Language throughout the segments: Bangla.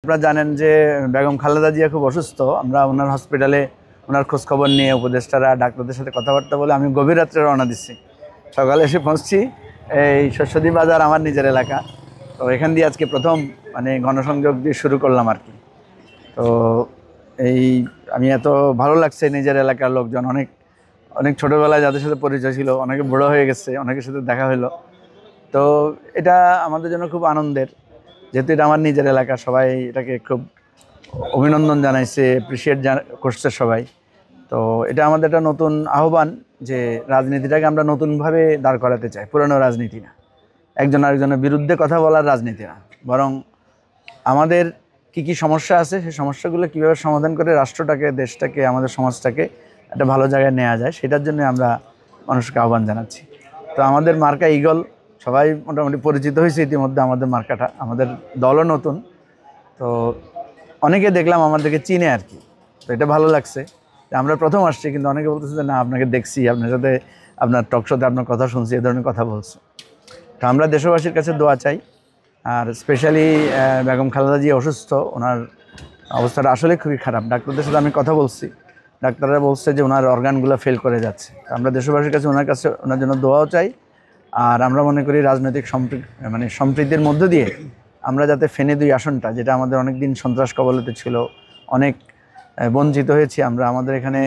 আপনারা জানেন যে বেগম খালেদা জিয়া খুব অসুস্থ। আমরা ওনার হসপিটালে ওনার খোঁজখবর নিয়ে উপদেষ্টারা ডাক্তারদের সাথে কথাবার্তা বলে আমি গভীর রাত্রে রওনা দিচ্ছি। সকালে এসে পৌঁছছি এই শস্যদ্বীপ বাজার, আমার নিজের এলাকা। তো এখান দিয়ে আজকে প্রথম মানে গণসংযোগ দিয়ে শুরু করলাম আর কি। তো এই আমি এত ভালো লাগছে, নিজের এলাকার লোকজন অনেক অনেক ছোটোবেলায় যাদের সাথে পরিচয় ছিল, অনেকে বড়ো হয়ে গেছে, অনেকের সাথে দেখা হলো। তো এটা আমাদের জন্য খুব আনন্দের, যেহেতু এটা আমার নিজের এলাকা। সবাই এটাকে খুব অভিনন্দন জানাইছে, অ্যাপ্রিসিয়েট করছে সবাই। তো এটা আমাদের একটা নতুন আহ্বান যে রাজনীতিটাকে আমরা নতুনভাবে দাঁড় করাতে চাই, পুরনো রাজনীতি না, একজন আরেকজনের বিরুদ্ধে কথা বলার রাজনীতি না, বরং আমাদের কি সমস্যা আছে সেই সমস্যাগুলো কীভাবে সমাধান করে রাষ্ট্রটাকে, দেশটাকে, আমাদের সমাজটাকে একটা ভালো জায়গায় নেওয়া যায়, সেটার জন্য আমরা মানুষকে আহ্বান জানাচ্ছি। তো আমাদের মার্কা ঈগল, সবাই মোটামুটি পরিচিত হয়েছে ইতিমধ্যে আমাদের মার্কাটা। আমাদের দলও নতুন, তো অনেকে দেখলাম আমাদেরকে চিনে আর কি। তো এটা ভালো লাগছে যে আমরা প্রথম আসছি, কিন্তু অনেকে বলতেছে যে না, আপনাকে দেখছি, আপনার সাথে আপনার টক শোতে আপনার কথা শুনছি, এ ধরনের কথা বলছে। তো আমরা দেশবাসীর কাছে দোয়া চাই। আর স্পেশালি বেগম খালেদা জিয়া অসুস্থ, ওনার অবস্থাটা আসলে খুবই খারাপ। ডাক্তারদের সাথে আমি কথা বলছি, ডাক্তাররা বলছে যে ওনার অর্গানগুলো ফেল করে যাচ্ছে। আমরা দেশবাসীর কাছে ওনার জন্য দোয়াও চাই। আর আমরা মনে করি রাজনৈতিক সম্প্রীতির মধ্য দিয়ে আমরা যাতে ফেনী 2 আসনটা, যেটা আমাদের অনেক দিন সন্ত্রাস কবলিত ছিল, অনেক বঞ্চিত হয়েছি আমরা, আমাদের এখানে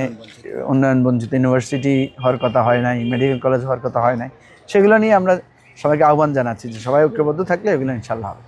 উন্নয়ন বঞ্চিত, ইউনিভার্সিটি হওয়ার কথা হয় নাই, মেডিকেল কলেজ হওয়ার কথা হয় নাই, সেগুলো নিয়ে আমরা সবাইকে আহ্বান জানাচ্ছি যে সবাই ঐক্যবদ্ধ থাকলে এগুলো ইনশাল্লাহ হবে।